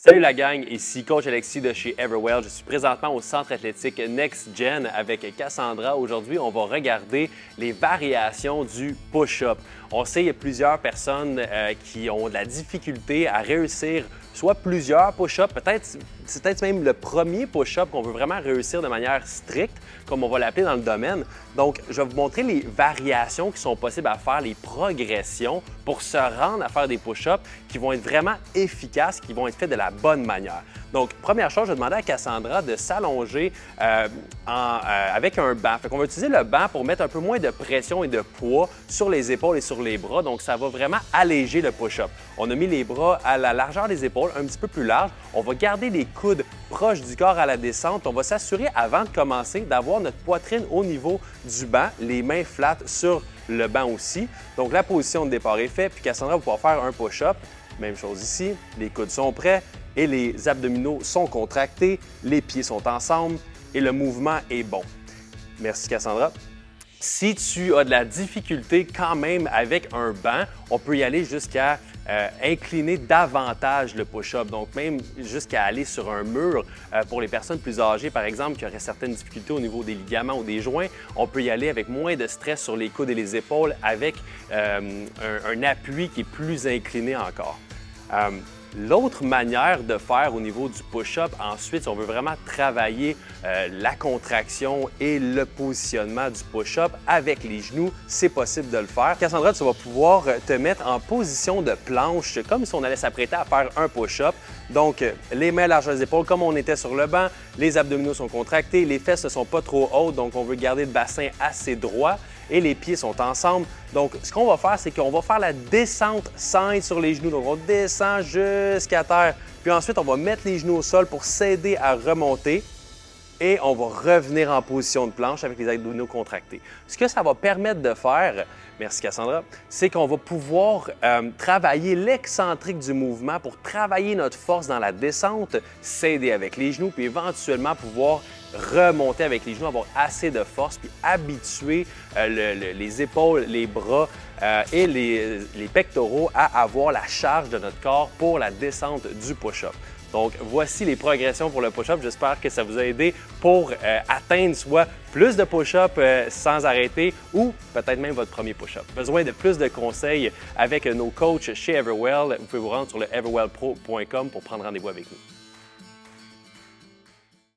Salut la gang, ici Coach Alexis de chez Everwell. Je suis présentement au centre athlétique Next Gen avec Cassandra. Aujourd'hui, on va regarder les variations du push-up. On sait qu'il y a plusieurs personnes qui ont de la difficulté à réussir soit plusieurs push-ups, c'est peut-être même le premier push-up qu'on veut vraiment réussir de manière stricte, comme on va l'appeler dans le domaine. Donc, je vais vous montrer les variations qui sont possibles à faire, les progressions pour se rendre à faire des push-ups qui vont être vraiment efficaces, qui vont être faits de la bonne manière. Donc, première chose, je vais demander à Cassandra de s'allonger avec un banc. Fait qu'on va utiliser le banc pour mettre un peu moins de pression et de poids sur les épaules et sur les bras. Donc, ça va vraiment alléger le push-up. On a mis les bras à la largeur des épaules, un petit peu plus large. On va garder les coudes proches du corps à la descente. On va s'assurer avant de commencer d'avoir notre poitrine au niveau du banc, les mains flattes sur le banc aussi. Donc, la position de départ est faite, puis Cassandra va pouvoir faire un push-up. Même chose ici, les coudes sont prêts et les abdominaux sont contractés, les pieds sont ensemble et le mouvement est bon. Merci Cassandra. Si tu as de la difficulté quand même avec un banc, on peut y aller jusqu'à incliner davantage le push-up, donc même jusqu'à aller sur un mur. Pour les personnes plus âgées, par exemple, qui auraient certaines difficultés au niveau des ligaments ou des joints, on peut y aller avec moins de stress sur les coudes et les épaules avec un appui qui est plus incliné encore. L'autre manière de faire au niveau du push-up, ensuite, si on veut vraiment travailler la contraction et le positionnement du push-up avec les genoux, c'est possible de le faire. Cassandra, tu vas pouvoir te mettre en position de planche, comme si on allait s'apprêter à faire un push-up. Donc, les mains larges des épaules, comme on était sur le banc, les abdominaux sont contractés, les fesses ne sont pas trop hautes, donc on veut garder le bassin assez droit et les pieds sont ensemble. Donc, ce qu'on va faire, c'est qu'on va faire la descente sans sur les genoux. Donc, on descend jusqu'à terre. Puis ensuite, on va mettre les genoux au sol pour s'aider à remonter. Et on va revenir en position de planche avec les abdominaux contractés. Ce que ça va permettre de faire, merci Cassandra, c'est qu'on va pouvoir travailler l'excentrique du mouvement pour travailler notre force dans la descente, s'aider avec les genoux, puis éventuellement pouvoir remonter avec les genoux, avoir assez de force, puis habituer les épaules, les bras et les pectoraux à avoir la charge de notre corps pour la descente du push-up. Donc, voici les progressions pour le push-up. J'espère que ça vous a aidé pour atteindre soit plus de push-up sans arrêter ou peut-être même votre premier push-up. Besoin de plus de conseils avec nos coachs chez Everwell, vous pouvez vous rendre sur le everwellpro.com pour prendre rendez-vous avec nous.